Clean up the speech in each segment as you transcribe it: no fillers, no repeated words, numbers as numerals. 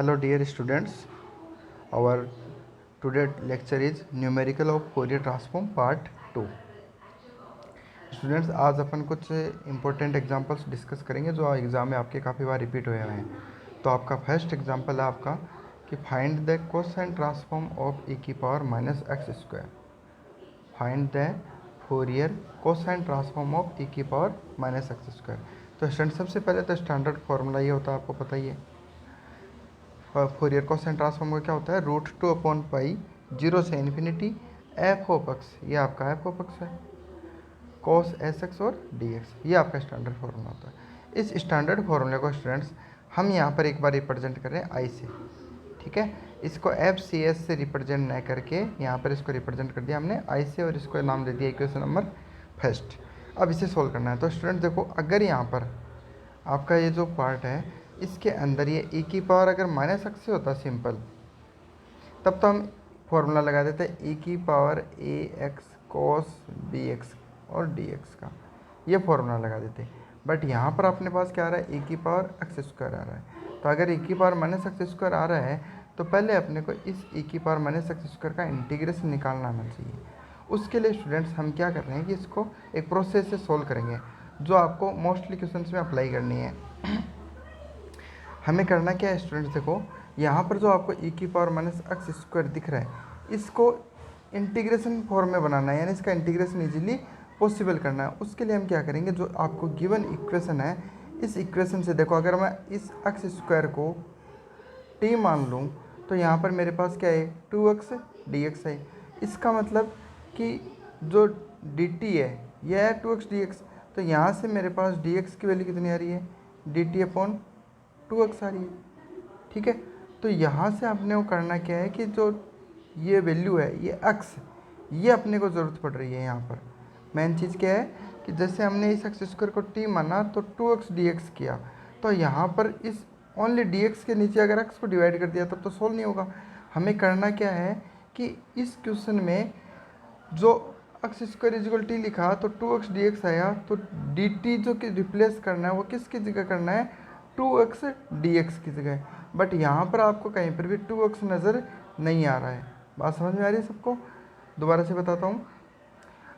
Hello dear students, our today lecture is numerical of Fourier transform part 2। Students आज अपन कुछ important examples discuss करेंगे जो exam में आपके काफ़ी बार रिपीट हुए हैं। तो आपका फर्स्ट एग्जांपल है आपका कि find the cosine transform of e की power minus x square. Find the Fourier cosine transform of e की पावर माइनस एक्स स्क्वायर। तो स्टूडेंट सबसे पहले तो स्टैंडर्ड फॉर्मूला ये होता है, आपको पता ही है। फोरियर कोसाइन ट्रांसफॉर्म का क्या होता है, √2/पाई 0 से इन्फिनिटी एफ ऑफ एक्स, ये आपका एफ ऑफ एक्स है, cos एस एक्स और डी एक्स, ये आपका स्टैंडर्ड फॉर्मूला होता है। इस स्टैंडर्ड फार्मूले को स्टूडेंट्स हम यहाँ पर एक बार रिप्रेजेंट कर रहे हैं आई से, ठीक है। इसको एफ सी एस से रिप्रेजेंट न करके यहाँ पर इसको रिप्रेजेंट कर दिया हमने आई से, और इसको नाम दे दिया इक्वेशन नंबर फर्स्ट। अब इसे सोल्व करना है। तो स्टूडेंट देखो, अगर यहाँ पर आपका ये जो पार्ट है इसके अंदर ये e की पावर अगर माइनस एक्स से होता सिंपल, तब तो हम फॉर्मूला लगा देते हैं e की power a x cos b x और डी एक्स का, ये फॉर्मूला लगा देते। बट यहाँ पर अपने पास क्या आ रहा है, e की पावर एक्स स्क्वायर आ रहा है। तो अगर e की पावर माइनस एक्स स्क्वायर आ रहा है तो पहले अपने को इस e की पावर माइनस एक्स स्क्वायर का इंटीग्रेशन निकालना आना चाहिए। उसके लिए स्टूडेंट्स हम क्या कर रहे हैं कि इसको एक प्रोसेस से सोल्व करेंगे जो आपको मोस्टली क्वेश्चन में अप्लाई करनी है। हमें करना क्या है स्टूडेंट्स, देखो यहाँ पर जो आपको e की पावर माइनस एक्स स्क्वायर दिख रहा है इसको इंटीग्रेशन फॉर्म में बनाना है, यानी इसका इंटीग्रेशन इजीली पॉसिबल करना है। उसके लिए हम क्या करेंगे, जो आपको गिवन इक्वेशन है इस इक्वेशन से देखो, अगर मैं इस एक्स स्क्वायर को t मान लूँ तो यहाँ पर मेरे पास क्या है 2x dx है। इसका मतलब कि जो dt है यह है 2x dx, तो यहाँ से मेरे पास dx की वैल्यू कितनी आ रही है, dt/2x आ रही है, ठीक है। तो यहाँ से अपने को करना क्या है कि जो ये वैल्यू है ये x, ये अपने को ज़रूरत पड़ रही है। यहाँ पर मेन चीज़ क्या है कि जैसे हमने इस एक्स स्क्वायर को t माना तो 2x dx किया, तो यहाँ पर इस ओनली dx के नीचे अगर x को डिवाइड कर दिया तब तो सोल्व नहीं होगा। हमें करना क्या है कि इस क्वेश्चन में जो एक्स स्क्वायर इजिकल टी लिखा तो 2x dx आया, तो dt जो कि रिप्लेस करना है वो किसकी जगह करना है, 2x dx की जगह। बट यहाँ पर आपको कहीं पर भी 2x नज़र नहीं आ रहा है। बात समझ में आ रही है सबको? दोबारा से बताता हूँ,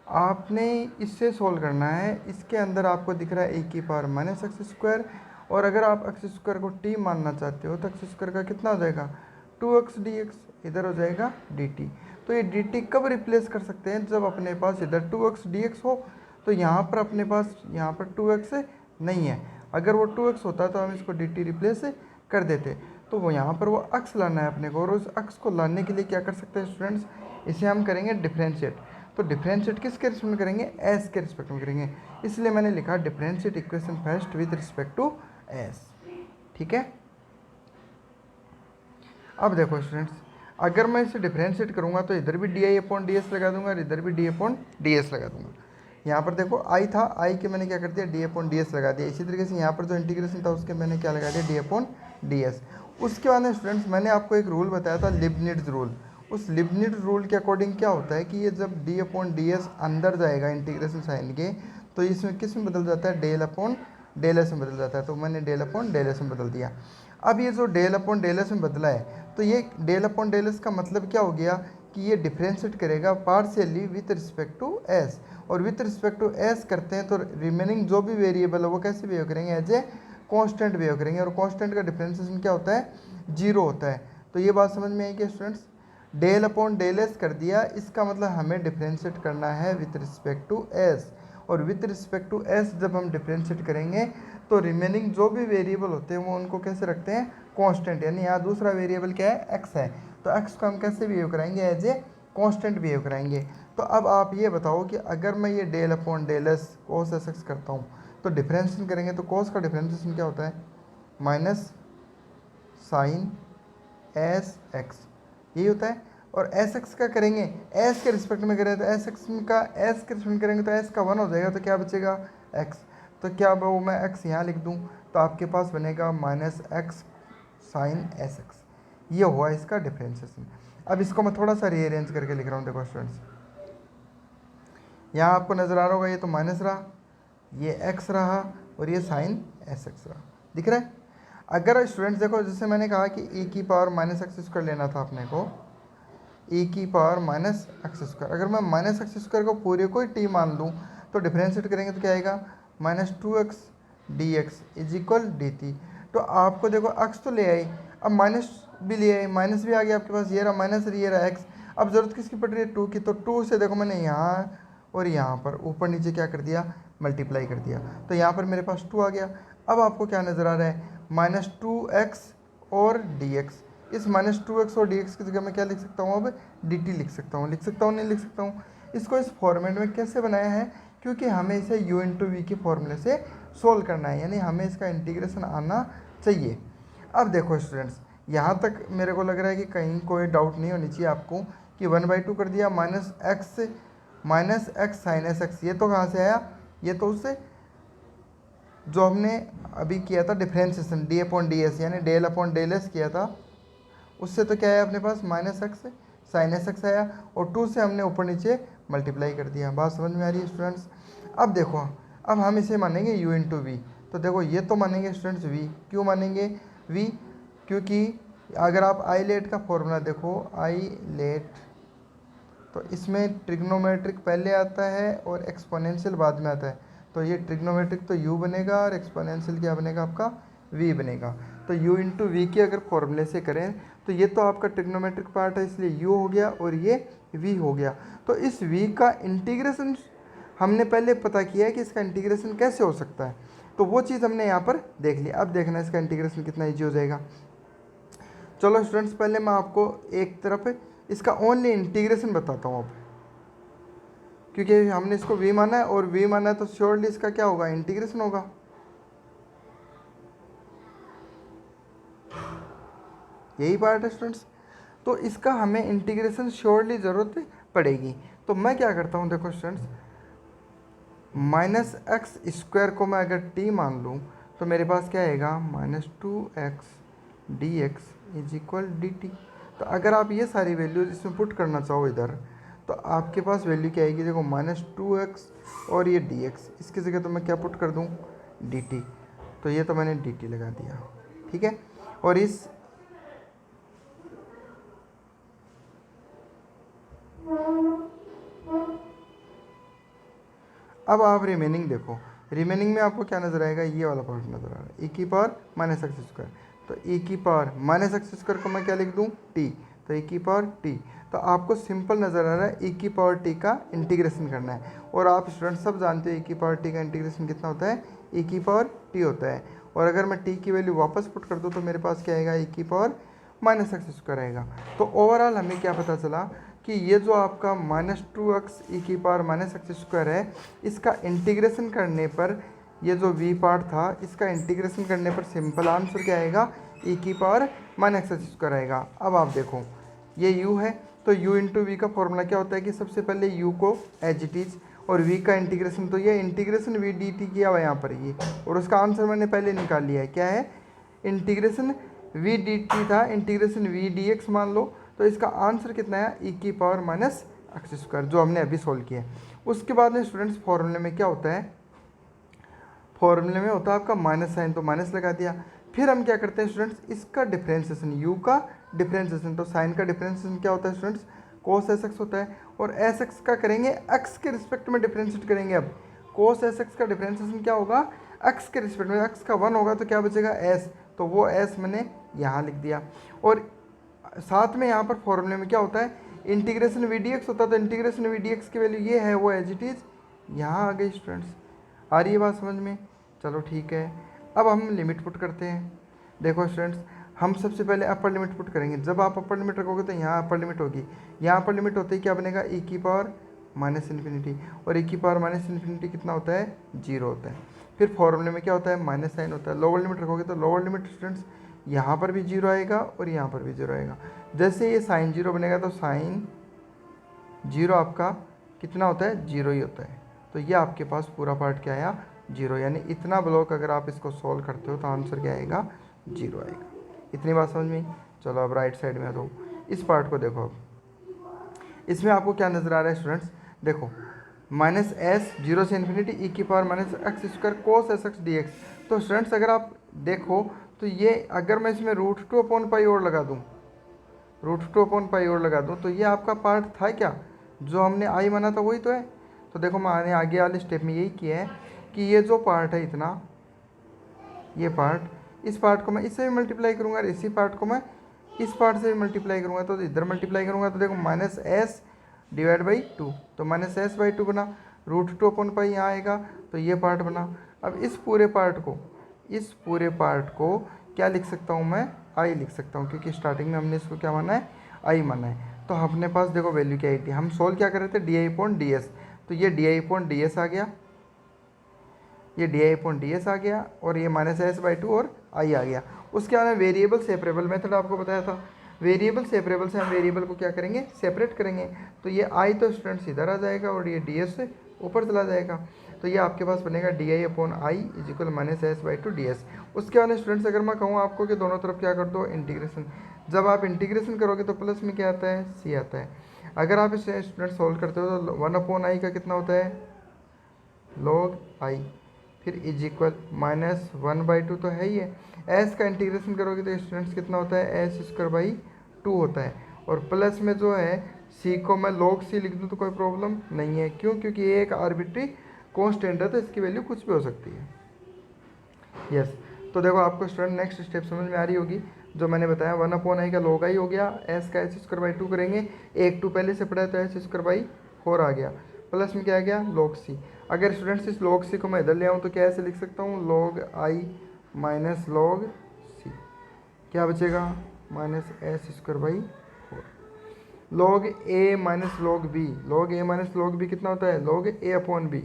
आपने इससे सोल्व करना है। इसके अंदर आपको दिख रहा है e की पावर माइनस एक्स स्क्वायर, और अगर आप एक्स स्क्वायर को t मानना चाहते हो तो एक्स स्क्वायर का कितना हो जाएगा 2x dx, इधर हो जाएगा dt। तो ये dt कब रिप्लेस कर सकते हैं, जब अपने पास इधर 2x dx हो। तो यहाँ पर अपने पास यहाँ पर 2x नहीं है, अगर वो 2x होता तो हम इसको dt रिप्लेस कर देते। तो वो यहाँ पर वो अक्स लाना है अपने को, और उस अक्स को लाने के लिए क्या कर सकते हैं स्टूडेंट्स, इसे हम करेंगे डिफ्रेंशिएट। तो डिफरेंशिएट किसके रिस्पेक्ट में करेंगे, एस के रिस्पेक्ट में करेंगे, इसलिए मैंने लिखा differentiate equation first with respect to S, ठीक है। अब देखो स्टूडेंट्स, अगर मैं इसे डिफरेंशिएट करूंगा तो इधर भी di/ds लगा दूंगा और इधर भी d/ds लगा दूंगा। यहाँ पर देखो आई था, आई के मैंने क्या कर दिया d/ds लगा दिया। इसी तरीके से यहाँ पर जो इंटीग्रेशन था उसके मैंने क्या लगा दिया d/ds। उसके बाद में स्टूडेंट्स मैंने आपको एक रूल बताया था लिबनिट्ज रूल। उस लिबनिट्ज रूल के अकॉर्डिंग क्या होता है कि ये जब d/ds अंदर जाएगा इंटीग्रेशन साइन के, तो इसमें किस में बदल जाता है, del/del में बदल जाता है। तो मैंने del/del में बदल दिया। अब ये जो del/del में बदला है, तो ये del/del का मतलब क्या हो गया कि ये डिफ्रेंशिएट करेगा partially with respect to S, और विथ रिस्पेक्ट टू एस करते हैं तो रिमेनिंग जो भी वेरिएबल है वो कैसे बिहेव करेंगे, एज ए कांस्टेंट बिहेव करेंगे, और कांस्टेंट का डिफ्रेंशिएशन क्या होता है, 0 होता है। तो ये बात समझ में आई कि स्टूडेंट्स del/del कर दिया, इसका मतलब हमें डिफ्रेंशिएट करना है विथ रिस्पेक्ट टू एस, और विथ रिस्पेक्ट टू एस जब हम डिफ्रेंशिएट करेंगे तो रिमेनिंग जो भी वेरिएबल होते हैं वो उनको कैसे रखते हैं, कांस्टेंट। यानी यहाँ दूसरा वेरिएबल क्या है, एक्स है, तो एक्स को हम कैसे बिहेव कराएंगे, एज ए कांस्टेंट बिहेव कराएंगे। तो अब आप ये बताओ कि अगर मैं ये del/del cos एस एक्स करता हूँ तो डिफ्रेंशिएशन करेंगे तो cos का डिफ्रेंशिएशन क्या होता है, माइनस साइन एस एक्स, यही होता है। और एस एक्स का करेंगे एस के रिस्पेक्ट में करें तो एस एक्स का एस के रिस्पेक्ट में करेंगे तो एस का 1 हो जाएगा, तो क्या बचेगा एक्स। तो क्या वो मैं एक्स यहाँ लिख दूँ तो आपके पास बनेगा minus x sine S X, ये हुआ इसका डिफ्रेंशिएशन। अब इसको मैं थोड़ा सा रीअरेंज करके लिख रहा हूँ। देखो स्टूडेंट्स, यहाँ आपको नज़र आ रहा होगा ये तो माइनस रहा, ये एक्स रहा, और ये साइन एस एक्स रहा, दिख रहा है। अगर स्टूडेंट्स देखो, जैसे मैंने कहा कि ई की पावर माइनस एक्स स्क्वायर लेना था अपने को, ई की पावर माइनस एक्स स्क्वायर, अगर मैं माइनस एक्स स्क्वायर को पूरे को ही टी मान लूँ तो डिफ्रेंशिएट करेंगे तो क्या आएगा, minus two x d x is equal D T. तो आपको देखो एक्स तो ले आई, अब माइनस भी ले आई, माइनस भी आ गया आपके पास, ये रहा माइनस, ये रहा एक्स। अब ज़रूरत किसकी पड़ रही है, टू की, तो टू से देखो मैंने यहाँ और यहाँ पर ऊपर नीचे क्या कर दिया, मल्टीप्लाई कर दिया, तो यहाँ पर मेरे पास टू आ गया। अब आपको क्या नज़र आ रहा है, माइनस टू एक्स और डी एक्स। इस माइनस टू एक्स और डी एक्स की जगह मैं क्या लिख सकता हूँ, अब डी टी लिख सकता हूँ, लिख सकता हूँ नहीं लिख सकता हूँ। इसको इस फॉर्मेट में कैसे बनाया है, क्योंकि हमें इसे यू इंटू वी के फॉर्मूले से सोल्व करना है, यानी हमें इसका इंटीग्रेशन आना चाहिए। अब देखो स्टूडेंट्स, यहाँ तक मेरे को लग रहा है कि कहीं कोई डाउट नहीं होनी चाहिए आपको कि 1/2 कर दिया minus x sine S X, ये तो कहाँ से आया, ये तो उससे जो हमने अभी किया था differentiation d upon d s, यानी डेल अपॉन डेल एस किया था, उससे तो क्या है अपने पास minus x sine S x आया, और टू से हमने ऊपर नीचे मल्टीप्लाई कर दिया। बात समझ में आ रही है स्टूडेंट्स। अब देखो, अब हम इसे मानेंगे u इंटू वी, तो देखो ये तो मानेंगे स्टूडेंट्स v, क्यों मानेंगे v, क्योंकि अगर आप आई लेट का फॉर्मूला देखो, आई लेट, तो इसमें ट्रिग्नोमेट्रिक पहले आता है और एक्सपोनेंशियल बाद में आता है, तो ये ट्रिग्नोमेट्रिक तो u बनेगा और एक्सपोनेंशियल क्या बनेगा आपका v बनेगा। तो u इंटू वी के अगर फॉर्मूले से करें तो ये तो आपका ट्रिग्नोमेट्रिक पार्ट है, इसलिए u हो गया और ये v हो गया। तो इस v का इंटीग्रेशन हमने पहले पता किया है कि इसका इंटीग्रेशन कैसे हो सकता है, तो वो चीज़ हमने यहाँ पर देख लिया। अब देखना इसका इंटीग्रेशन कितना ईजी हो जाएगा। चलो स्टूडेंट्स, पहले मैं आपको एक तरफ इसका ओनली इंटीग्रेशन बताता हूँ अब, क्योंकि हमने इसको v माना है और v माना है तो श्योरली इसका क्या होगा, इंटीग्रेशन होगा। यही पार्ट है स्टूडेंट्स, तो इसका हमें इंटीग्रेशन श्योरली ज़रूरत पड़ेगी। तो मैं क्या करता हूँ, देखो स्टूडेंट्स, माइनस एक्स स्क्वायर को मैं अगर टी मान लूँ तो मेरे पास क्या आएगा, minus two x d x is equal D T. तो अगर आप ये सारी वैल्यूज इसमें पुट करना चाहो इधर, तो आपके पास वैल्यू क्या आएगी, देखो माइनस टू एक्स और ये डी एक्स, इसकी जगह तो मैं क्या पुट कर दूँ, डी टी, तो ये तो मैंने डी टी लगा दिया, ठीक है। और इस अब आप रिमेनिंग देखो, रिमेनिंग में आपको क्या नज़र आएगा, ये वाला पार्ट नज़र आ रहा है, ई की पावर माइनस एक्स स्क्वायर, तो ई की पावर माइनस एक्स स्क्वायर को मैं क्या लिख दूँ, टी, तो ई की पावर टी। तो आपको सिंपल नज़र आ रहा है, ई की पावर टी का इंटीग्रेशन करना है, और आप स्टूडेंट सब जानते हो ई की पावर टी का इंटीग्रेशन कितना होता है, ई की पावर टी होता है। और अगर मैं टी की वैल्यू वापस पुट कर दूँ तो मेरे पास क्या आएगा, ई की पावर माइनस एक्स स्क्वायर आएगा। तो ओवरऑल हमें क्या पता चला कि ये जो आपका माइनस टू एक्स ई की पावर माइनस एक्स स्क्वायर है, इसका इंटीग्रेशन करने पर ये जो वी पार्ट था, इसका इंटीग्रेशन करने पर सिंपल आंसर क्या आएगा, ई की पावर माइनस एक्स स्क्वायर आएगा। अब आप देखो ये यू है, तो यू इंटू वी का फॉर्मूला क्या होता है कि सबसे पहले यू को एज इट इज, और वी का इंटीग्रेशन, तो ये इंटीग्रेशन वी डी टी किया हुआ है यहाँ पर ये, और उसका आंसर मैंने पहले निकाल लिया है, क्या है, इंटीग्रेशन वी डी टी था, इंटीग्रेशन वी डी एक्स मान लो, तो इसका आंसर कितना है, ई की पावर माइनस एक्स स्क्वायर, जो हमने अभी सोल्व किया है। उसके बाद में स्टूडेंट्स फॉर्मूले में क्या होता है, फॉर्मूले में होता है आपका माइनस साइन, तो माइनस लगा दिया। फिर हम क्या करते हैं स्टूडेंट्स, इसका डिफ्रेंशिएशन, यू का डिफ्रेंशिएशन, तो साइन का डिफ्रेंशिएशन क्या होता है स्टूडेंट्स, कोस एस एक्स होता है, और एस एक्स का करेंगे एक्स के रिस्पेक्ट में डिफ्रेंशिएट करेंगे। अब कोस एस एक्स का डिफ्रेंशिएशन क्या होगा, एक्स के रिस्पेक्ट में, एक्स का 1 होगा तो क्या बचेगा एस, तो वो एस मैंने यहाँ लिख दिया। और साथ में यहाँ पर फॉर्मूले में क्या होता है, इंटीग्रेशन वी डी एक्स होता है, तो इंटीग्रेशन वी डी एक्स की वैल्यू ये है, वो एज इट इज़ यहाँ आ गई स्टूडेंट्स। आ रही है बात समझ में, चलो ठीक है। अब हम लिमिट पुट करते हैं। देखो स्टूडेंट्स, हम सबसे पहले अपर लिमिट पुट करेंगे, जब आप अपर लिमिट रखोगे तो यहाँ अपर लिमिट होगी, यहाँ अपर लिमिट होते ही क्या बनेगा, ई की पावर माइनस इन्फिनिटी, और ई की पावर माइनस इन्फिनिटी कितना होता है, 0 होता है। फिर फॉर्मूले में क्या होता है, माइनस साइन होता है। लोअर लिमिट रखोगे तो लोअर लिमिट स्टूडेंट्स यहाँ पर भी 0 आएगा और यहाँ पर भी 0 आएगा। जैसे ये साइन 0 बनेगा तो साइन 0 आपका कितना होता है, 0 ही होता है। तो ये आपके पास पूरा पार्ट क्या आया, 0, यानी इतना ब्लॉक अगर आप इसको सॉल्व करते हो तो आंसर क्या आएगा, 0 आएगा। इतनी बात समझ में। चलो अब राइट साइड में आ दो, इस पार्ट को देखो। अब इसमें आपको क्या नज़र आ रहा है स्टूडेंट्स, देखो माइनस एस 0 से इन्फिनिटी ई की पावर माइनस एक्स स्क्वायर कोस एस एक्स डी एक्स। तो स्टूडेंट्स अगर आप देखो तो ये अगर मैं इसमें √2/पाई और लगा दूँ, √2/पाई और लगा दूँ, तो ये आपका पार्ट था क्या, जो हमने आई माना था वही तो है। तो देखो मैंने आगे वाले स्टेप में यही किया है कि ये जो पार्ट है इतना, ये पार्ट, इस पार्ट को मैं इससे भी मल्टीप्लाई करूँगा और इसी पार्ट को मैं इस पार्ट से भी मल्टीप्लाई करूँगा। तो इधर मल्टीप्लाई करूँगा तो देखो -s/2, तो -s/2 बना, √2/पाई यहाँ आएगा तो ये पार्ट बना। अब इस पूरे पार्ट को क्या लिख सकता हूँ मैं, आई लिख सकता हूँ, क्योंकि स्टार्टिंग में हमने इसको क्या माना है, आई माना है। तो अपने पास देखो वैल्यू क्या आई थी, हम सोल्व क्या कर रहे थे, di/ds, तो ये di/ds आ गया, ये di/ds आ गया और ये -s/2 और आई आ गया। उसके बाद में वेरिएबल सेपरेबल मेथड आपको बताया था, वेरिएबल सेपरेबल से हम वेरिएबल को क्या करेंगे, सेपरेट करेंगे। तो ये आई तो स्टूडेंट्स इधर आ जाएगा और ये ds से ऊपर चला जाएगा। तो ये आपके पास बनेगा di/i -s/2 ds। उसके बाद स्टूडेंट्स अगर मैं कहूँ आपको कि दोनों तरफ क्या कर दो, इंटीग्रेशन, जब आप इंटीग्रेशन करोगे तो प्लस में क्या आता है, c आता है। अगर आप इसे स्टूडेंट सोल्व करते हो तो 1/i का कितना होता है, log i, फिर इज इक्वल -1/2 तो है ही है। s का इंटीग्रेशन करोगे तो स्टूडेंट्स कितना होता है, s²/2 होता है। और प्लस में जो है c को मैं log c लिख दूँ तो कोई प्रॉब्लम नहीं है, क्यों, क्योंकि ये एक आर्बिट्री कॉन्स्टेंट है तो इसकी वैल्यू कुछ भी हो सकती है। यस तो देखो आपको स्टूडेंट नेक्स्ट स्टेप समझ में आ रही होगी, जो मैंने बताया 1/i का log i हो गया, s का s² 2 करेंगे, 1/2 पहले से पड़ा है तो s²4 आ गया, प्लस में क्या आ गया, log c। अगर स्टूडेंट्स इस log c को मैं इधर ले आऊँ तो क्या ऐसे लिख सकता हूँ, log i minus log c, क्या बचेगा, -s²/4, log a minus log b, log a minus log b कितना होता है, log a/b।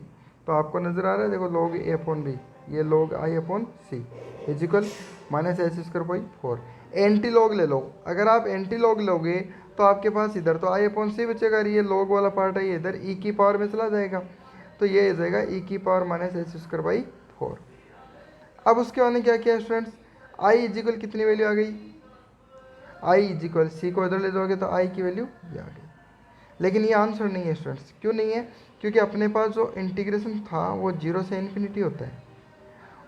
तो आपको नज़र आ रहा है, देखो log a/b, ये log i/c is equal -s²/4। Anti log ले लो, अगर आप एंटी लॉग लोगे तो आपके पास इधर तो i/c बचेगा, ये log वाला पार्ट है, ये इधर e की पावर में चला जाएगा, तो ये हो जाएगा e की पावर -s²/4। अब उसके बाद में क्या किया स्टूडेंट्स, i इज इक्वल कितनी वैल्यू आ गई, i इज इक्वल c को इधर ले जाओगे तो i की वैल्यू ये आ गई। लेकिन ये आंसर नहीं है स्टूडेंट्स, क्यों नहीं है, क्योंकि अपने पास जो इंटीग्रेशन था वो 0 से इन्फिनिटी होता है,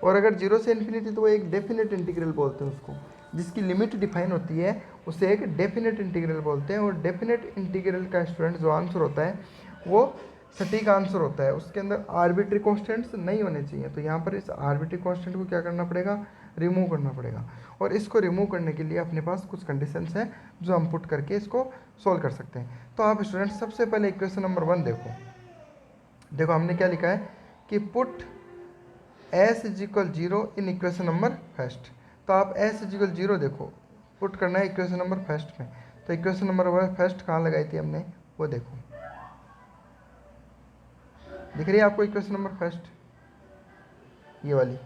और अगर 0 से इन्फिनिटी तो वो एक डेफिनेट इंटीग्रल बोलते हैं उसको, जिसकी लिमिट डिफाइन होती है उसे एक डेफिनेट इंटीग्रल बोलते हैं। और डेफिनेट इंटीग्रल का स्टूडेंट जो आंसर होता है वो सटीक आंसर होता है, उसके अंदर आर्बिट्री कॉन्स्टेंट्स नहीं होने चाहिए। तो यहाँ पर इस आर्बिट्री कॉन्स्टेंट को क्या करना पड़ेगा, रिमूव करना पड़ेगा, और इसको रिमूव करने के लिए अपने पास कुछ कंडीशंस हैं जो हम पुट करके इसको सॉल्व कर सकते हैं। तो आप स्टूडेंट सबसे पहले इक्वेशन नंबर 1 देखो हमने क्या लिखा है कि put s is equal 0 in equation number first. तो आप s इज इक्वल 0 देखो पुट करना है इक्वेशन नंबर फर्स्ट में। तो इक्वेशन नंबर फर्स्ट कहाँ लगाई थी हमने, वो देखो दिख रही है आपको इक्वेशन नंबर फर्स्ट, ये वाली।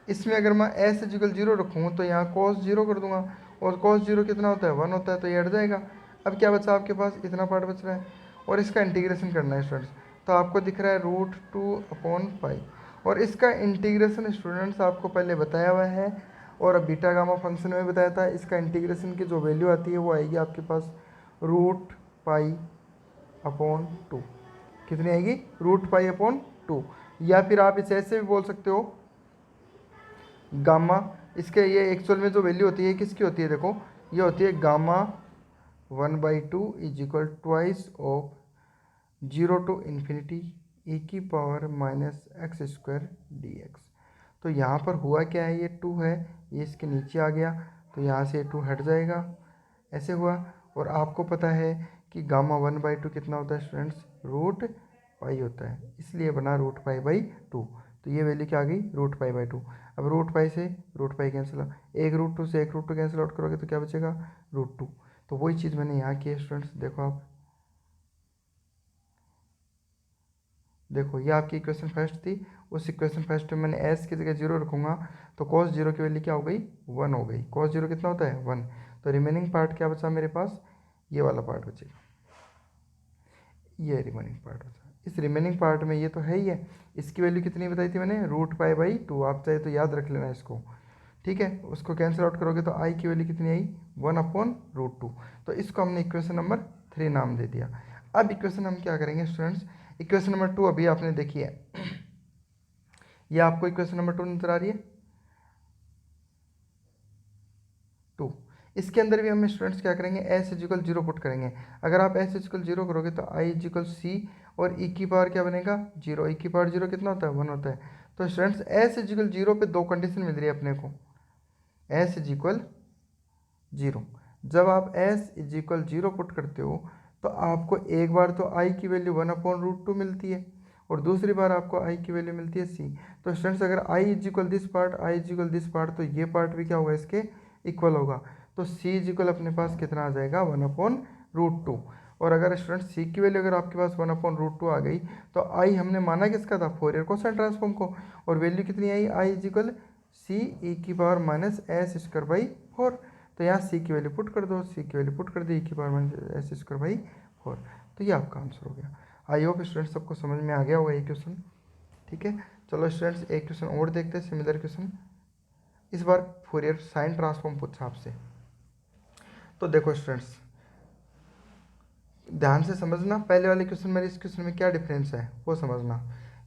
इसमें अगर मैं s इज इक्वल 0 रखूँ तो यहाँ cos 0 कर दूंगा, और cos 0 कितना होता है, 1 होता है, तो ये हट जाएगा। अब क्या बचा आपके पास, इतना पार्ट बच रहा है, और इसका इंटीग्रेशन करना है स्टूडेंट्स। तो आपको दिख रहा है √2/पाई, और इसका इंटीग्रेशन स्टूडेंट्स आपको पहले बताया हुआ है, और अब बीटा गामा फंक्शन में बताया था। इसका इंटीग्रेशन की जो वैल्यू आती है वो आएगी आपके पास √π/2, कितनी आएगी, √π/2, या फिर आप इसे ऐसे भी बोल सकते हो गामा। इसके ये एक्चुअल में जो वैल्यू होती है किसकी होती है, देखो ये होती है gamma 1/2 is equal twice of 0 to infinity e की पावर -x² dx। तो यहाँ पर हुआ क्या है, ये 2 है, ये इसके नीचे आ गया, तो यहाँ से 2 हट जाएगा, ऐसे हुआ। और आपको पता है कि गामा 1/2 कितना होता है स्टूडेंट्स, √π होता है, इसलिए बना √π/2। तो ये वैल्यू क्या आ गई, √π/2। अब √π से √π कैंसिल, एक √2 से एक √2 कैंसिल आउट करोगे तो क्या बचेगा, √2। तो वही चीज़ मैंने यहाँ की है स्टूडेंट्स, देखो आप देखो ये आपकी इक्वेशन फर्स्ट थी, उस इक्वेशन फर्स्ट में मैंने s की जगह 0 रखूँगा तो cos 0 की वैल्यू क्या हो गई, 1 हो गई। cos 0 कितना होता है, 1। तो रिमेनिंग पार्ट क्या बचा मेरे पास, ये वाला पार्ट बचेगा, ये रिमेनिंग पार्ट बचा। इस रिमेनिंग पार्ट में ये तो है ही है, इसकी वैल्यू कितनी बताई थी मैंने, √π/2। आप चाहे तो याद रख लेना इसको, ठीक है। उसको कैंसिल आउट करोगे तो i की वैल्यू कितनी आई, 1/√2। तो इसको हमने इक्वेशन नंबर 3 नाम दे दिया। अब इक्वेशन हम क्या करेंगे स्टूडेंट्स, इक्वेशन नंबर 2 अभी आपने देखी है, ये आपको इक्वेशन नंबर 2 नजर आ रही है, इसके अंदर भी हम स्टूडेंट्स क्या करेंगे, एस इजिकल 0 पुट करेंगे। अगर आप एस इजिकल 0 करोगे तो आई इजिकल सी और ई की पावर क्या बनेगा 0, ई की पावर 0 कितना होता है 1 होता है। तो स्टूडेंट्स एस इजिकल 0 पे दो कंडीशन मिल रही है अपने को, एस इजिकल 0। जब आप एस इजिकल 0 पुट करते हो तो आपको एक बार तो आई की वैल्यू 1/√2 मिलती है और दूसरी बार आपको आई की वैल्यू मिलती है सी। तो स्टूडेंट्स अगर I equal this part, I equal this part, तो ये पार्ट भी क्या होगा इसके इक्वल होगा। तो सी इजिकल अपने पास कितना आ जाएगा 1/√2। और अगर स्टूडेंट सी की वैल्यू अगर आपके पास 1/√2 आ गई तो आई हमने माना किसका था, फोरियर कोसाइन ट्रांसफॉर्म को, और वैल्यू कितनी आई, आई इजिकल सी ई की power minus S square by 4। तो यहाँ सी की वैल्यू पुट कर दो, सी की वैल्यू पुट कर दी, ई की power minus S square by 4। तो ये आपका आंसर हो गया। आई होप स्टूडेंट्स सबको समझ में आ गया होगा ये क्वेश्चन। ठीक है, चलो स्टूडेंट्स एक क्वेश्चन और देखते हैं, सिमिलर क्वेश्चन। इस बार फोरियर साइन ट्रांसफॉर्म पूछा आपसे। तो देखो स्टूडेंट्स ध्यान से समझना, पहले वाले क्वेश्चन में इस क्वेश्चन में क्या डिफरेंस है वो समझना।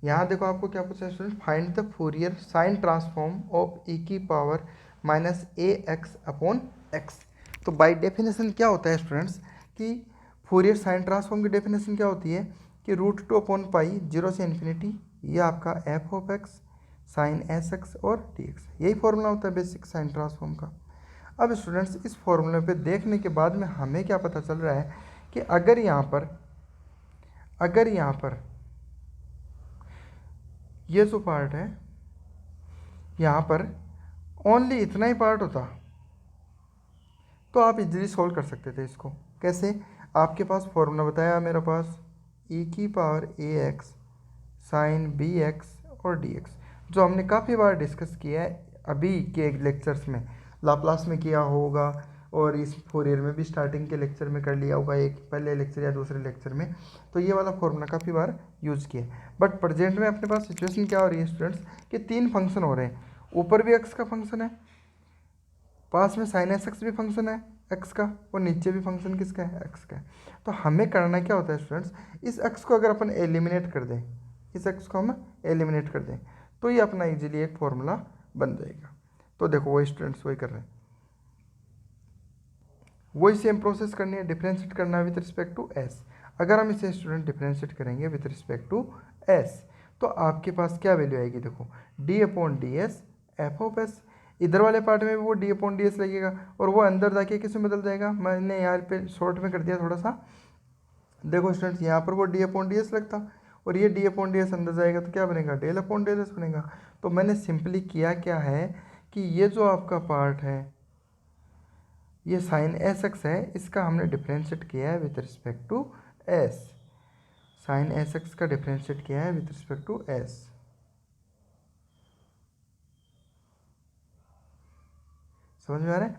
यहाँ देखो आपको क्या पूछा है student, find the Fourier sine transform of e की power minus a x upon x. तो बाय डेफिनेशन क्या होता है स्टूडेंट्स कि फोरियर साइन ट्रांसफॉर्म की डेफिनेशन क्या होती है कि √2/पाई 0 से इन्फिनिटी, ये आपका F of X sine S X और डी एक्स, यही फॉर्मूला होता है बेसिक साइन ट्रांसफॉर्म का। अब स्टूडेंट्स इस फॉर्मूले पे देखने के बाद में हमें क्या पता चल रहा है कि अगर यहाँ पर ये जो पार्ट है यहाँ पर ओनली इतना ही पार्ट होता तो आप इजीली सॉल्व कर सकते थे इसको। कैसे, आपके पास फॉर्मूला बताया मेरे पास ई की power a x sign b x और डी एक्स, जो हमने काफ़ी बार डिस्कस किया है अभी के लेक्चर्स में, लाप्लास में किया होगा और इस फोरियर में भी स्टार्टिंग के लेक्चर में कर लिया होगा, एक पहले लेक्चर या दूसरे लेक्चर में। तो ये वाला फॉर्मूला काफ़ी बार यूज़ किया है। बट प्रेजेंट में अपने पास सिचुएशन क्या हो रही है स्टूडेंट्स कि 3 फंक्शन हो रहे हैं, ऊपर भी एक्स का फंक्शन है, पास में साइन एस एक्स भी फंक्शन है एक्स का, और नीचे भी फंक्शन किसका है एक्स का है। तो हमें करना क्या होता है स्टूडेंट्स, इस एक्स को अगर अपन एलिमिनेट कर दें, इस एक्स को हम एलिमिनेट कर दें तो ये अपना इजीली एक फॉर्मूला बन जाएगा। तो देखो वही स्टूडेंट्स वही कर रहे हैं, वही सेम प्रोसेस करनी है, डिफरेंशिएट करना है विथ रिस्पेक्ट टू एस। अगर हम इसे स्टूडेंट डिफरेंशिएट करेंगे विथ रिस्पेक्ट टू एस तो आपके पास क्या वैल्यू आएगी, देखो d/ds एफ ऑफ एस। इधर वाले पार्ट में भी वो d/ds लगेगा और वो अंदर जाके किस में बदल जाएगा, मैंने यहाँ पे शॉर्ट में कर दिया थोड़ा सा। देखो स्टूडेंट्स यहाँ पर वो d/ds लगता और ये d/ds अंदर जाएगा तो क्या बनेगा del/ds बनेगा। तो मैंने सिंपली किया क्या है कि ये जो आपका पार्ट है ये साइन एस एक्स है, इसका हमने डिफरेंशिएट किया है with respect to S. Sine S X का डिफरेंशिएट किया है विथ रिस्पेक्ट टू एस। समझ में आ रहा है,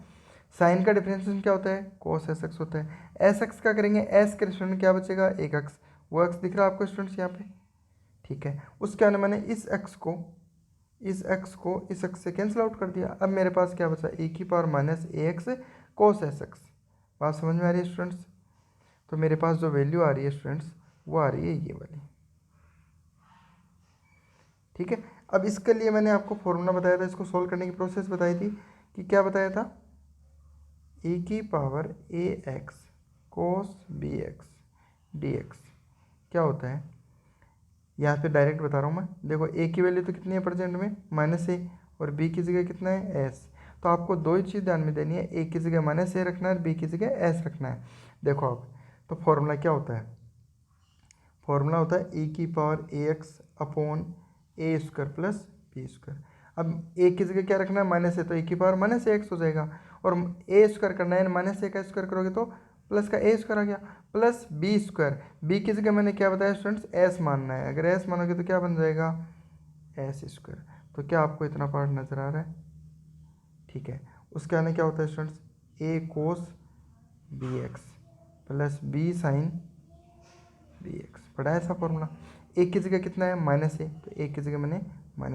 साइन का डिफरेंशिएशन क्या होता है कोस एस एक्स होता है। एस एक्स का करेंगे, एस के स्टूडेंट क्या बचेगा एक एक्स, वो एक्स दिख रहा है आपको स्टूडेंट्स यहाँ पे, ठीक है। उसके बाद मैंने इस एक्स को इस एक्स से कैंसिल आउट कर दिया। अब मेरे पास क्या बचा ए की power minus a x cos S x. बात समझ में आ रही है स्टूडेंट्स। तो मेरे पास जो वैल्यू आ रही है स्टूडेंट्स वो आ रही है ये वाली, ठीक है। अब इसके लिए मैंने आपको फॉर्मूला बताया था, इसको सोल्व करने की प्रोसेस बताई थी कि क्या बताया था, ए की power a x cos b x d x क्या होता है, यहाँ पे डायरेक्ट बता रहा हूँ मैं। देखो ए की वैल्यू तो कितनी है प्रेजेंट में -a और बी की जगह कितना है s। तो आपको दो ही चीज़ ध्यान में देनी है, ए की जगह -a रखना है और बी की जगह s रखना है। देखो आप, तो फॉर्मूला क्या होता है, फॉर्मूला होता है ए की power a x upon A square plus B square. अब ए की जगह क्या रखना है -a, तो ए की पावर -ax हो जाएगा, और ए स्क्वायर करना है, -a का स्क्वायर करोगे तो प्लस का ए स्क्वायर आ गया, प्लस बी स्क्वायर। बी की जगह मैंने क्या बताया स्टूडेंट्स एस मानना है, अगर एस मानोगे तो क्या बन जाएगा एस स्क्वायर। तो क्या आपको इतना पार्ट नज़र आ रहा है, ठीक है। उसके आने क्या होता है students a cos b x plus b sine b x, पढ़ा है ऐसा फॉर्मूला। ए की जगह कितना है -a, तो ए की जगह मैंने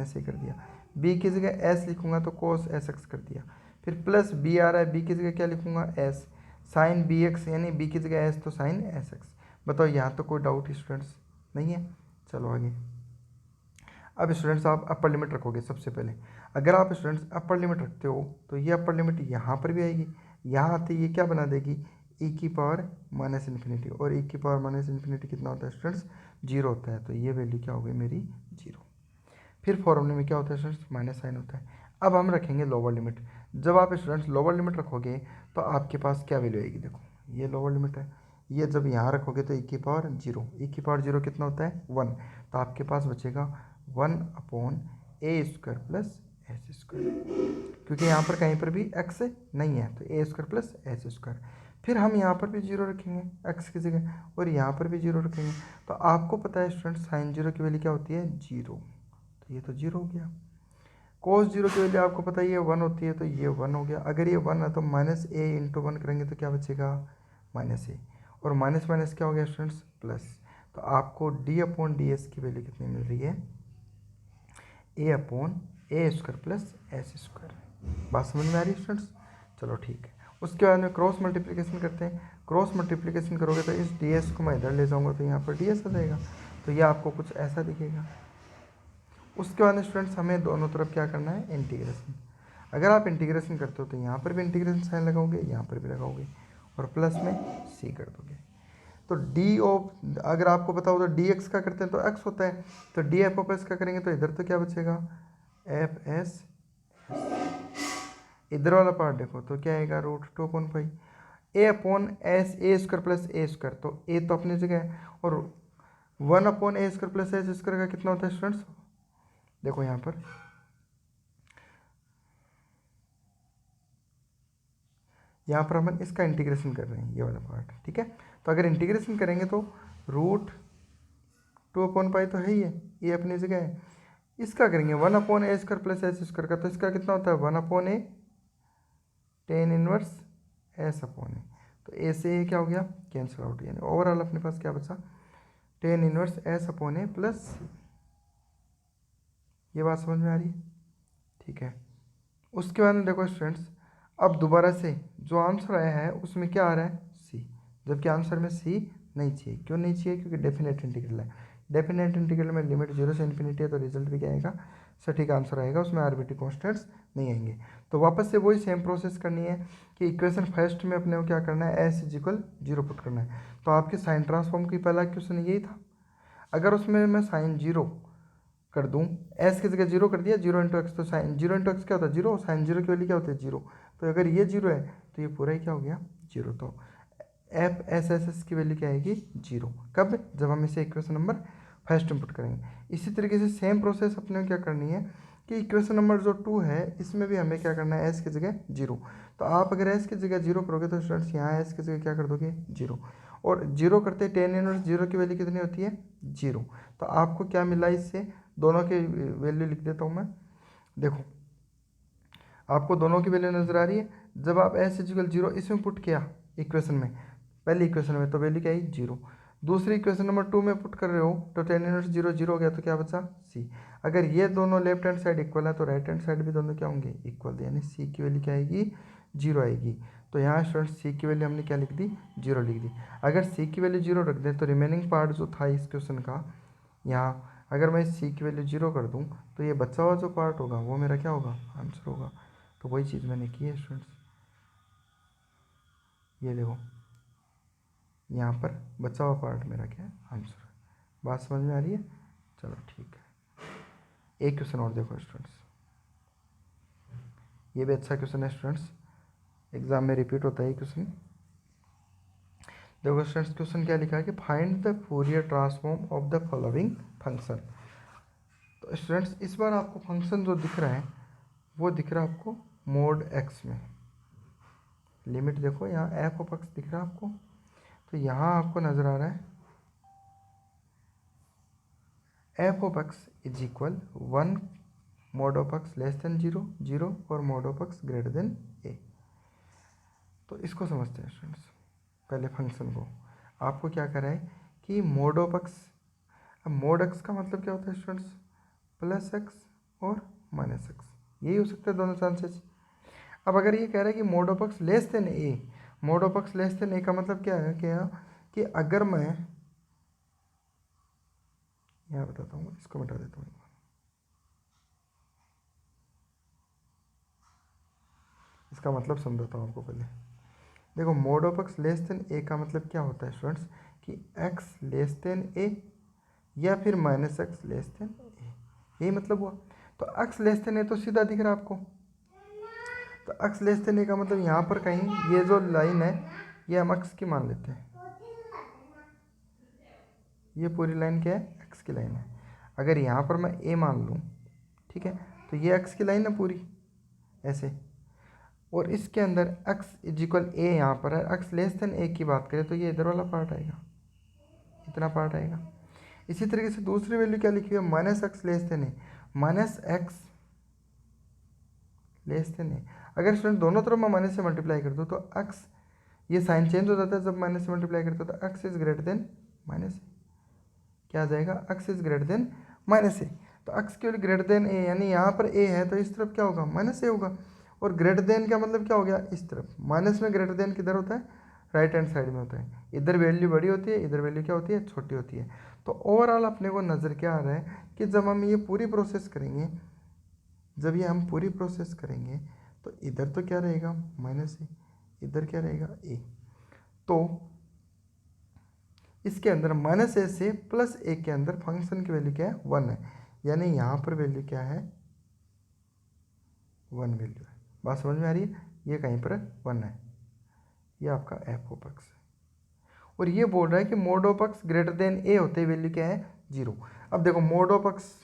-a कर दिया, बी की जगह एस लिखूंगा तो कोस एस एक्स कर दिया, फिर प्लस बी आ रहा है, बी की जगह क्या लिखूंगा एस साइन बी एक्स, यानी बी की जगह एस तो साइन एस एक्स। बताओ यहाँ तो कोई डाउट स्टूडेंट्स नहीं है। चलो आगे। अब स्टूडेंट्स आप अपर लिमिट रखोगे सबसे पहले। अगर आप स्टूडेंट्स अपर लिमिट रखते हो तो ये अपर लिमिट यहाँ पर भी आएगी, यहाँ आते ये क्या बना देगी, ई की पावर माइनस इन्फिनिटी, और ई की पावर माइनस इन्फिनिटी कितना होता है स्टूडेंट्स, जीरो होता है। तो ये वैल्यू क्या हो गई मेरी, जीरो। फिर फॉर्मूले में क्या होता है स्टूडेंट्स, माइनस साइन होता है। अब हम रखेंगे लोअर लिमिट। जब आप स्टूडेंट्स लोअर लिमिट रखोगे तो आपके पास क्या वैल्यू आएगी, देखो ये लोअर लिमिट है, ये जब यहाँ रखोगे तो ई की पावर जीरो, ई की पावर जीरो कितना होता है, वन। तो आपके पास बचेगा one upon A square plus S square, क्योंकि यहाँ पर कहीं पर भी एक्स नहीं है, तो ए स्क्वायर प्लस एस स्क्वायर। फिर हम यहाँ पर भी जीरो रखेंगे एक्स की जगह, और यहाँ पर भी जीरो रखेंगे। तो आपको पता है स्टूडेंट साइन जीरो की वैल्यू क्या होती है, जीरो, तो ये तो जीरो हो गया। कोस जीरो की वैल्यू आपको पता ही है वन होती है, तो ये वन हो गया। अगर ये वन है तो माइनस ए इंटू वन करेंगे तो क्या बचेगा, माइनस ए, और माइनस माइनस क्या हो गया स्टूडेंट्स, प्लस। तो आपको डी अपॉन डी एस की वैल्यू कितनी मिल रही है, ए upon A square plus S square. बात समझ में आ रही है स्टूडेंट्स, चलो ठीक है। उसके बाद में क्रॉस मल्टीप्लिकेशन करते हैं। क्रॉस मल्टीप्लिकेशन करोगे तो इस डी एस को मैं इधर ले जाऊँगा तो यहाँ पर डी एस आ जाएगा, तो ये आपको कुछ ऐसा दिखेगा। उसके बाद स्टूडेंट्स हमें दोनों तरफ क्या करना है, इंटीग्रेशन। अगर आप इंटीग्रेशन करते हो तो यहाँ पर भी इंटीग्रेशन साइन लगाओगे, यहाँ पर भी लगाओगे, और प्लस में सी कर दोगे। तो डी ऑफ, अगर आपको पता हो तो डी एक्स का करते हैं तो एक्स होता है, तो डी एफ ऑफ एस का करेंगे तो इधर तो क्या बचेगा, एफ एस। इधर वाला पार्ट देखो तो क्या आएगा, root two upon five A upon S A square plus A square. तो ए तो अपनी जगह है, और one upon A square plus S square का कितना होता है स्टूडेंट्स, देखो यहाँ पर हम इसका इंटीग्रेशन कर रहे हैं, ये वाला पार्ट, ठीक है। तो अगर इंटीग्रेशन करेंगे तो रूट टू अपॉन पाई तो है ही है, ये अपनी जगह है। इसका करेंगे one upon A square plus S square का, तो इसका कितना होता है, वन अपॉन ए टेन इनवर्स एस अपॉन ए। तो ए से ए क्या हो गया, कैंसिल आउट, यानी ओवरऑल अपने पास क्या बचा, टेन इनवर्स एस अपॉन ए प्लस सी। ये बात समझ में आ रही है, ठीक है। उसके बाद में देखो स्टूडेंट्स, अब दोबारा से जो आंसर आया है उसमें क्या आ रहा है, सी, जबकि आंसर में सी नहीं चाहिए। क्यों नहीं चाहिए, क्योंकि डेफिनेट इंटीग्रल है। डेफिनेट इंटीग्रल में लिमिट जीरो से इन्फिनिटी है, तो रिजल्ट भी क्या आएगा, सटीक आंसर आएगा, उसमें आर्बिट्री कॉन्स्टेंट्स नहीं आएंगे। तो वापस से वही सेम प्रोसेस करनी है कि इक्वेशन फर्स्ट में अपने को क्या करना है, S is equal zero put करना है। तो आपके साइन ट्रांसफॉर्म की पहला क्वेश्चन यही था। अगर उसमें मैं साइन जीरो कर दूं, एस की जगह जीरो कर दिया, जीरो इंटू एक्स, तो साइन जीरो इंटू एक्स क्या होता है, जीरो, साइन जीरो की वैल्यू क्या होती है, जीरो। तो अगर ये जीरो है तो ये पूरा ही क्या हो गया, जीरो। तो एफ एस एस एस की वैल्यू क्या आएगी, जीरो। कब, जब हम इसे इक्वेशन नंबर फर्स्ट इनपुट करेंगे। इसी तरीके से सेम प्रोसेस अपने को क्या करनी है कि इक्वेशन नंबर जो टू है इसमें भी हमें क्या करना है, एस की जगह जीरो। तो आप अगर एस की जगह जीरो करोगे तो स्टूडेंट्स यहाँ एस की जगह क्या कर दोगे, जीरो, और जीरो करते टेन इनवर्स जीरो की वैल्यू कितनी होती है, जीरो। तो आपको क्या मिला इससे, दोनों की वैल्यू लिख देता हूँ मैं, देखो आपको दोनों की वैल्यू नजर आ रही है। जब आप एस इजिकल जीरो इसमें पुट किया इक्वेशन में, पहली इक्वेशन में, तो वैल्यू क्या आई, जीरो। दूसरी इक्वेशन नंबर टू में पुट कर रहे हो तो टेन इनवर्स जीरो जीरो हो गया, तो क्या बचा, सी। अगर ये दोनों लेफ्ट हैंड साइड इक्वल है तो राइट हैंड साइड भी दोनों क्या होंगे, इक्वल, यानी सी की वैल्यू क्या आएगी, जीरो आएगी। तो यहाँ स्टूडेंट सी की वैल्यू हमने क्या लिख दी, जीरो लिख दी। अगर सी की वैल्यू जीरो रख दें तो रिमेनिंग पार्ट जो था इस क्वेश्चन का, यहाँ अगर मैं सी की वैल्यू जीरो कर दूँ तो ये बचा हुआ जो पार्ट होगा वो मेरा क्या होगा, आंसर होगा। तो वही चीज़ मैंने की है स्टूडेंट्स, ये देखो यहाँ पर बचा हुआ पार्ट मेरा क्या है, आंसर है। बात समझ में आ रही है, चलो ठीक है। एक क्वेश्चन और देखो स्टूडेंट्स, ये भी अच्छा क्वेश्चन है स्टूडेंट्स, एग्जाम में रिपीट होता है ये क्वेश्चन। देखो स्टूडेंट्स क्वेश्चन क्या लिखा है कि find the Fourier transform of the following function. तो स्टूडेंट्स इस बार आपको फंक्शन जो दिख रहा है वो दिख रहा है आपको मोड एक्स में। लिमिट देखो यहाँ एफ ऑफ एक्स दिख रहा है आपको, तो यहाँ आपको नज़र आ रहा है f of x is equal one mod of x less than zero, zero, और mod of x greater than a. तो इसको समझते हैं स्टूडेंट्स, पहले फंक्शन को आपको क्या करा है कि मोड ऑफ एक्स। अब मोड एक्स का मतलब क्या होता है स्टूडेंट्स, प्लस एक्स और माइनस एक्स, यही हो सकता है दोनों चांसेस। अब अगर ये कह रहा है कि mod of x less than a, mod of x less than a का मतलब क्या है, क्या कि अगर मैं यहाँ बताता हूँ, इसको मिटा देता हूँ। इसका मतलब समझाता हूँ आपको पहले। देखो mod of x less than a का मतलब क्या होता है स्टूडेंट्स कि एक्स लेस देन ए या फिर माइनस एक्स लेस देन ए, यही मतलब हुआ। तो एक्स लेस देन ए तो सीधा दिख रहा है आपको, तो एक्स लेस देन ए का मतलब यहाँ पर कहीं ये जो लाइन है ये हम एक्स की मान लेते हैं, ये पूरी लाइन क्या है, एक्स की लाइन है। अगर यहाँ पर मैं ए मान लूँ, ठीक है, तो ये एक्स की लाइन है पूरी ऐसे, और इसके अंदर एक्स इज इक्वल ए यहाँ पर है, एक्स लेस देन ए की बात करें तो ये इधर वाला पार्ट आएगा, इतना पार्ट आएगा। इसी तरीके से दूसरी वैल्यू क्या लिखी है, माइनस एक्स लेस देन ए, माइनस एक्स लेस देन ए। अगर स्टूडेंट दोनों तरफ मैं माइनस से मल्टीप्लाई कर दूँ तो एक्स, ये साइन चेंज हो जाता है जब माइनस से मल्टीप्लाई करते हो, तो x is greater than minus a, क्या आ जाएगा, x is greater than minus a. तो एक्स की वैल्यू ग्रेटर देन ए, यानी यहाँ पर ए है तो इस तरफ क्या होगा, माइनस ए होगा। और ग्रेटर देन का मतलब क्या हो गया, इस तरफ। माइनस में ग्रेटर देन किधर होता है, राइट हैंड साइड में होता है। इधर वैल्यू बड़ी होती है, इधर वैल्यू क्या होती है, छोटी होती है। तो ओवरऑल अपने को नज़र क्या आ रहा है कि जब हम ये पूरी प्रोसेस करेंगे, जब ये हम पूरी प्रोसेस करेंगे तो इधर तो क्या रहेगा, माइनस ए, इधर क्या रहेगा, ए। तो इसके अंदर माइनस ए से प्लस ए के अंदर फंक्शन की वैल्यू क्या है, 1 है, यानी यहाँ पर वैल्यू क्या है, 1 वैल्यू है। बात समझ में आ रही है, ये कहीं पर 1 है, ये आपका एफ ऑफ एक्स है। और ये बोल रहा है कि mod of x greater than a होते वैल्यू क्या है, 0। अब देखो mod of x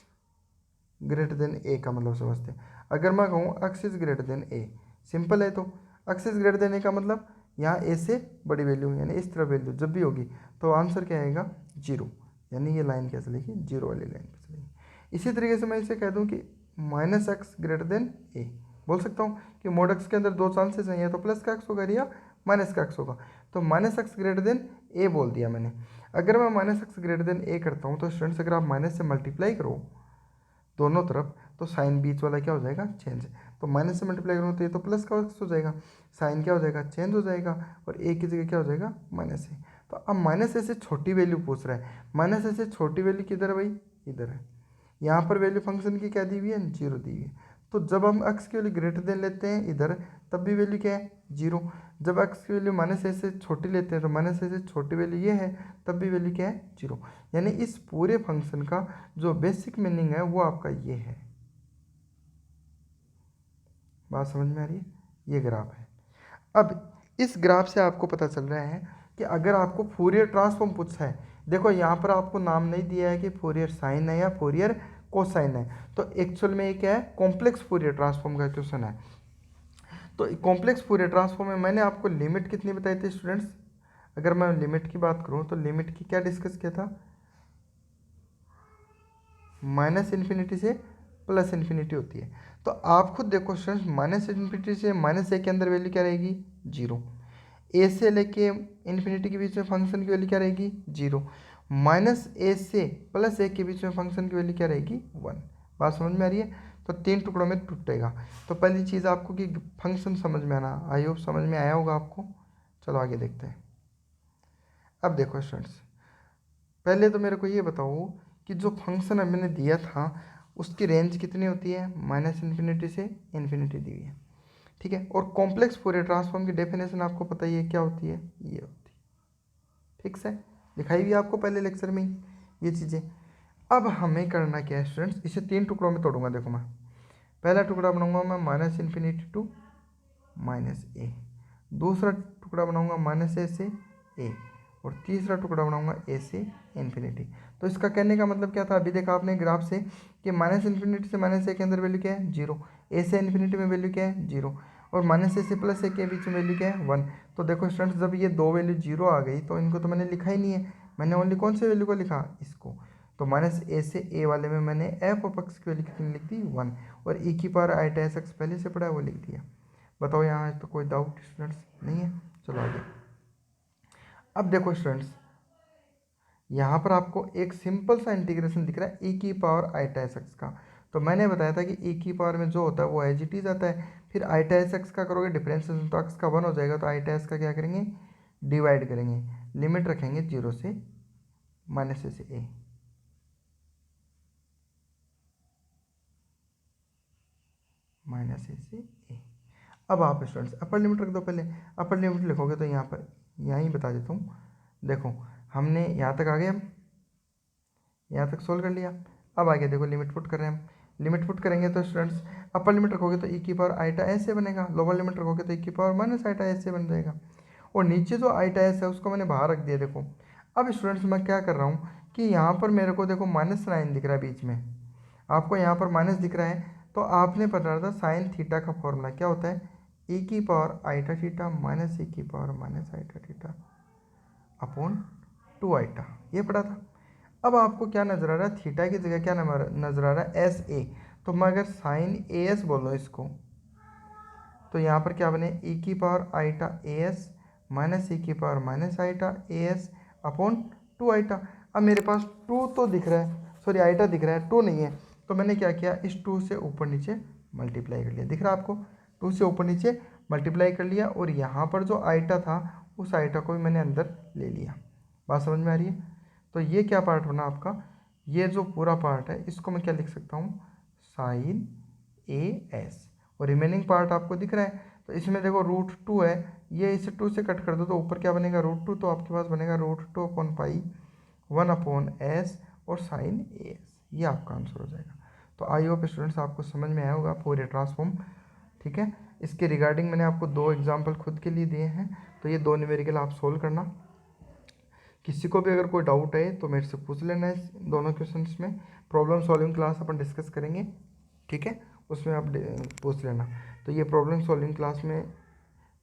greater than a का मतलब समझते हैं। अगर मैं कहूँ x is greater than a, simple है, तो x is greater than a का मतलब यहाँ ए से बड़ी वैल्यू यानी इस तरफ वैल्यू जब भी होगी तो आंसर क्या आएगा, 0, यानी ये लाइन क्या चलेगी, 0 वाली लाइन पर चलेगी। इसी तरीके से मैं इसे कह दूँ कि माइनस एक्स ग्रेटर देन ए, बोल सकता हूँ कि मोड एक्स के अंदर दो चांसेस हैं, या तो प्लस का एक्स होगा या माइनस का एक्स होगा। तो माइनस एक्स ग्रेटर देन ए बोल दिया मैंने। अगर मैं माइनस एक्स ग्रेटर देन ए करता हूँ तो स्टूडेंट्स अगर आप माइनस से मल्टीप्लाई करो दोनों तरफ तो साइन बीच वाला क्या हो जाएगा, चेंज। तो माइनस से मल्टीप्लाई करूँ तो ये तो प्लस का एक्स हो जाएगा, साइन क्या हो जाएगा, चेंज हो जाएगा, और ए की जगह क्या हो जाएगा, माइनस ए। तो अब माइनस ए से छोटी वैल्यू पूछ रहा है, माइनस ए से छोटी वैल्यू किधर है भाई, इधर है। यहाँ पर वैल्यू फंक्शन की क्या दी हुई है, 0 दी हुई है। तो जब हम एक्स की वैल्यू ग्रेटर देन लेते हैं इधर, तब भी वैल्यू क्या है, 0। जब एक्स की वैल्यू माइनस ए से छोटी लेते हैं तो माइनस ए से छोटी वैल्यू ये है, तब भी वैल्यू क्या है, 0। यानी इस पूरे फंक्शन का जो बेसिक मीनिंग है वो आपका ये है। बात समझ में आ रही है, ये ग्राफ है। अब इस ग्राफ से आपको पता चल रहा है कि अगर आपको फोरियर ट्रांसफॉर्म पूछा है, देखो यहाँ पर आपको नाम नहीं दिया है कि फोरियर साइन है या फोरियर कोसाइन है, तो एक्चुअल में ये क्या है, कॉम्प्लेक्स फोरियर ट्रांसफॉर्म का क्वेश्चन है। तो कॉम्प्लेक्स फोरियर ट्रांसफॉर्म में मैंने आपको लिमिट कितनी बताई थी स्टूडेंट्स, अगर मैं लिमिट की बात करूँ तो लिमिट की क्या डिस्कस किया था, माइनस इन्फिनिटी से प्लस इन्फिनिटी होती है। तो आप खुद देखो स्टूडेंट्स, माइनस इन्फिनिटी से माइनस ए के अंदर वैल्यू क्या रहेगी, 0। ए से लेके इन्फिनिटी के बीच में फंक्शन की वैल्यू क्या रहेगी, 0। माइनस ए से प्लस ए के बीच में फंक्शन की वैल्यू क्या रहेगी, 1। बात समझ में आ रही है, तो 3 टुकड़ों में टूटेगा। तो पहली चीज़ आपको कि फंक्शन समझ में आना, आई होप समझ में आया होगा आपको। चलो आगे देखते हैं। अब देखो स्टूडेंट्स, पहले तो मेरे को ये बताओ कि जो फंक्शन मैंने दिया था उसकी रेंज कितनी होती है, माइनस इन्फिनिटी से इन्फिनिटी दी हुई है, ठीक है। और कॉम्प्लेक्स फोरियर ट्रांसफॉर्म की डेफिनेशन आपको पता ही है क्या होती है, ये होती है, ठीक से दिखाई हुई आपको पहले लेक्चर में ही ये चीज़ें। अब हमें करना क्या है स्टूडेंट्स, इसे 3 टुकड़ों में तोड़ूंगा। देखो मैं पहला टुकड़ा बनाऊंगा मैं माइनस इन्फिनिटी टू माइनस ए, दूसरा टुकड़ा बनाऊंगा माइनस ए से ए, और तीसरा टुकड़ा बनाऊंगा ए से इन्फिनिटी। तो इसका कहने का मतलब क्या था, अभी देखा आपने ग्राफ से कि माइनस इन्फिनिटी से माइनस ए के अंदर वैल्यू क्या है, 0। ए से इन्फिनिटी में वैल्यू क्या है, 0। और माइनस ए से प्लस ए के बीच में वैल्यू क्या है, 1। तो देखो स्टूडेंट्स, जब ये दो वैल्यू 0 आ गई तो इनको तो मैंने लिखा ही नहीं है, मैंने ओनली कौन से वैल्यू को लिखा, इसको। तो माइनस ए से ए वाले में मैंने एफ ऑफ एक्स की वैल्यू कितनी लिख दी, 1। और ई की पावर आई टाइस एक्स पहले से पढ़ा है वो लिख दिया। बताओ यहाँ तो कोई डाउट स्टूडेंट्स नहीं है, चलो आगे। अब देखो स्टूडेंट्स, यहाँ पर आपको एक सिंपल सा इंटीग्रेशन दिख रहा है ई की पावर आई टाइस एक्स का। तो मैंने बताया था कि ई की पावर में जो होता है वो एज इट इज आता है, फिर आई टाइस एक्स का करोगे डिफरेंशिएशन तो एक्स का 1 हो जाएगा, तो आई टाइस का क्या करेंगे, डिवाइड करेंगे, लिमिट रखेंगे 0 से माइनस ए से ए। माइनस ए से ए। अब आप स्टूडेंट्स अपर लिमिट रख दो। पहले अपर लिमिट लिखोगे तो यहाँ पर यहाँ ही बता देता हूँ। देखो हमने यहाँ तक आ गए, हम यहाँ तक सोल्व कर लिया। अब आगे देखो लिमिट पुट कर रहे हैं हम। लिमिट पुट करेंगे तो स्टूडेंट्स अपर लिमिट रखोगे तो ई की पावर आईटा ऐसे बनेगा, लोअर लिमिट रखोगे तो ई की पावर माइनस आईटा ऐसे बन जाएगा, और नीचे जो आईटा एस है उसको मैंने बाहर रख दिया। देखो अब स्टूडेंट्स मैं क्या कर रहा हूँ कि यहाँ पर मेरे को देखो माइनस साइन दिख रहा है बीच में, आपको यहाँ पर माइनस दिख रहा है, तो आपने पता था साइन थीटा का फॉर्मूला क्या होता है, ई की पावर आईटा थीटा माइनस ई की पावर माइनस आईटा थीटा अपॉन 2 आईटा, ये पढ़ा था। अब आपको क्या नज़र आ रहा है, थीटा की जगह क्या नज़र आ रहा है, एस ए, तो मैं अगर साइन ए एस बोलूँ इसको, तो यहाँ पर क्या बने, ई की power eta a s minus e की power minus eta a s upon 2 eta. अब मेरे पास 2 तो दिख रहा है, सॉरी आईटा दिख रहा है, 2 नहीं है, तो मैंने क्या किया, इस 2 से ऊपर नीचे मल्टीप्लाई कर लिया, दिख रहा है आपको, 2 से ऊपर नीचे मल्टीप्लाई कर लिया, और यहाँ पर जो आईटा था उस आईटा को भी मैंने अंदर ले लिया। बात समझ में आ रही है? तो ये क्या पार्ट बना आपका, ये जो पूरा पार्ट है इसको मैं क्या लिख सकता हूँ, साइन ए एस, और रिमेनिंग पार्ट आपको दिख रहा है। तो इसमें देखो √2 है, ये इसे 2 से कट कर दो तो ऊपर क्या बनेगा, √2, तो आपके पास बनेगा √2 अपॉन पाई 1 अपॉन एस और साइन ए एस, ये आपका आंसर हो जाएगा। तो आई होप स्टूडेंट्स आपको समझ में आया होगा फोरियर ट्रांसफॉर्म, ठीक है। इसके रिगार्डिंग मैंने आपको 2 एग्जाम्पल खुद के लिए दिए हैं, तो ये 2 न्यूमेरिकल आप सोल्व करना। किसी को भी अगर कोई डाउट है तो मेरे से पूछ लेना है, दोनों क्वेश्चंस में प्रॉब्लम सॉल्विंग क्लास अपन डिस्कस करेंगे, ठीक है, उसमें आप पूछ लेना। तो ये प्रॉब्लम सॉल्विंग क्लास में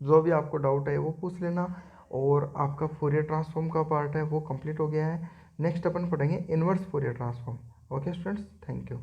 जो भी आपको डाउट है वो पूछ लेना, और आपका फोरियर ट्रांसफॉर्म का पार्ट है वो कंप्लीट हो गया है। नेक्स्ट अपन पढ़ेंगे inverse Fourier transform. Okay students, thank you.